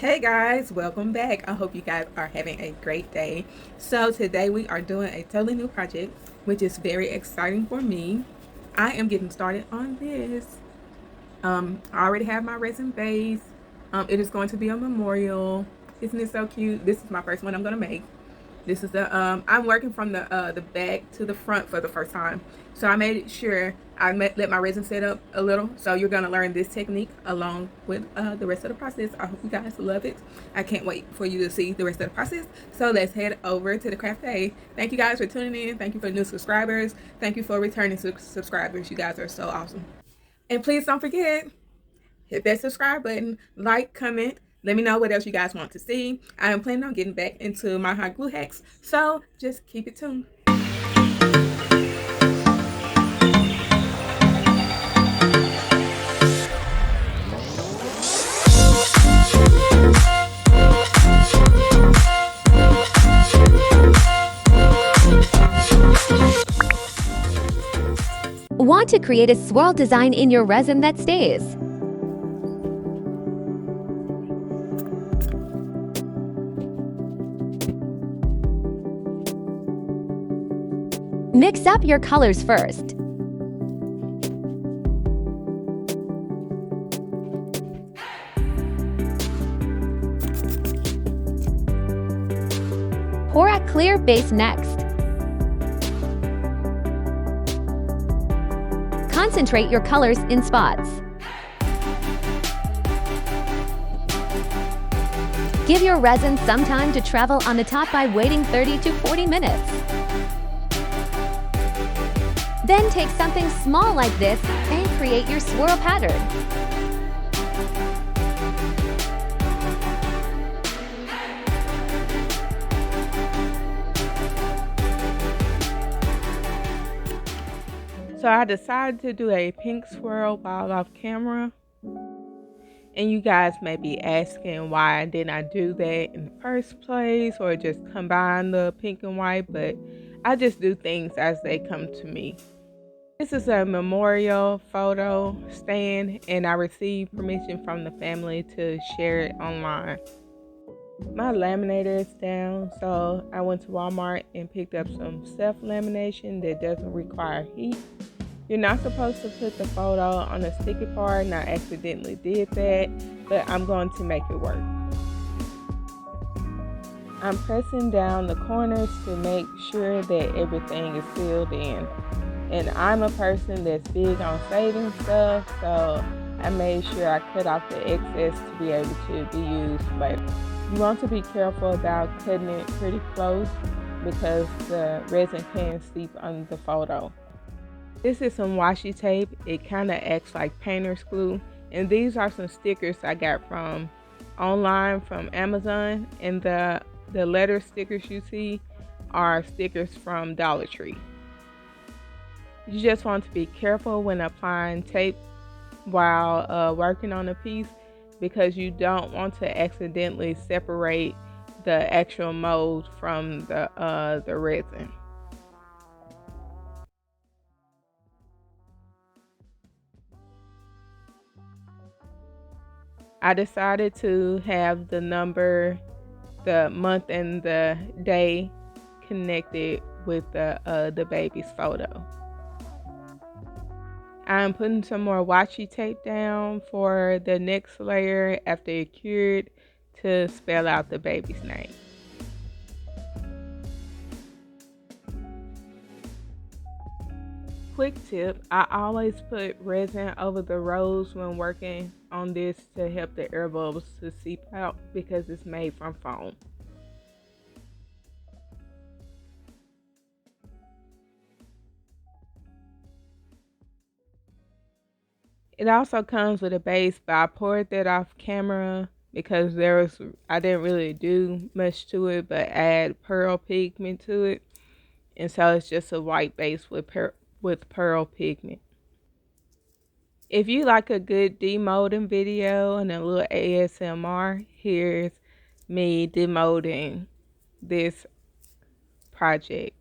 Hey guys, welcome back. I hope you guys are having a great day. So today we are doing a totally new project, which is very exciting for me. I am getting started on this. I already have my resin base. It is going to be a memorial. Isn't it so cute? This is my first one I'm gonna make. This is the I'm working from the back to the front for the first time. So I made sure let my resin set up a little. So you're gonna learn this technique along with the rest of the process. I hope you guys love it. I can't wait for you to see the rest of the process. So let's head over to the craft day. Thank you guys for tuning in. Thank you for new subscribers. Thank you for returning subscribers. You guys are so awesome. And please don't forget, hit that subscribe button, like, comment. Let me know what else you guys want to see. I am planning on getting back into my hot glue hacks, so just keep it tuned. Want to create a swirl design in your resin that stays? Mix up your colors first. Pour a clear base next. Concentrate your colors in spots. Give your resin some time to travel on the top by waiting 30 to 40 minutes. Then take something small like this and create your swirl pattern. So I decided to do a pink swirl while off camera. And you guys may be asking why didn't I do that in the first place or just combine the pink and white, but I just do things as they come to me. This is a memorial photo stand and I received permission from the family to share it online. My laminator is down, so I went to Walmart and picked up some self-lamination that doesn't require heat. You're not supposed to put the photo on a sticky part, and I accidentally did that, but I'm going to make it work. I'm pressing down the corners to make sure that everything is sealed in. And I'm a person that's big on saving stuff, so I made sure I cut off the excess to be able to be used later. You want to be careful about cutting it pretty close because the resin can seep on the photo. This is some washi tape. It kind of acts like painter's glue. And these are some stickers I got from online from Amazon. And the letter stickers you see are stickers from Dollar Tree. You just want to be careful when applying tape while working on a piece because you don't want to accidentally separate the actual mold from the resin. I decided to have the number, the month, and the day connected with the baby's photo. I'm putting some more washi tape down for the next layer after it cured to spell out the baby's name. Quick tip, I always put resin over the rows when working on this to help the air bubbles to seep out because it's made from foam. It also comes with a base, but I poured that off camera because I didn't really do much to it but add pearl pigment to it. And so it's just a white base with pearl pigment. If you like a good demolding video and a little ASMR, here's me demolding this project.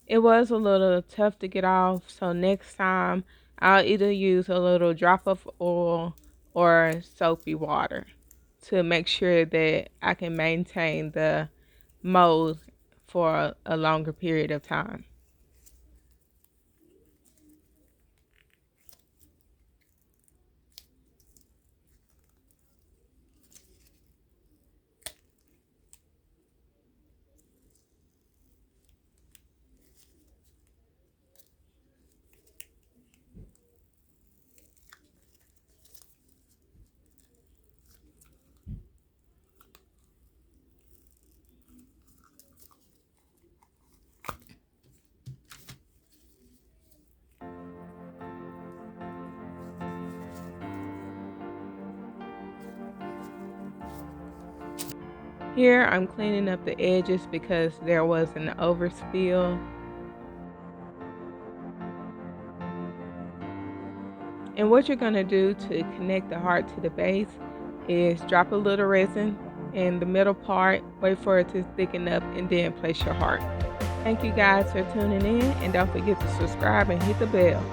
It was a little tough to get off, so next time I'll either use a little drop of oil or soapy water to make sure that I can maintain the mold for a longer period of time. Here I'm cleaning up the edges because there was an overspill. And what you're going to do to connect the heart to the base is drop a little resin in the middle part, wait for it to thicken up, and then place your heart. Thank you guys for tuning in, and don't forget to subscribe and hit the bell.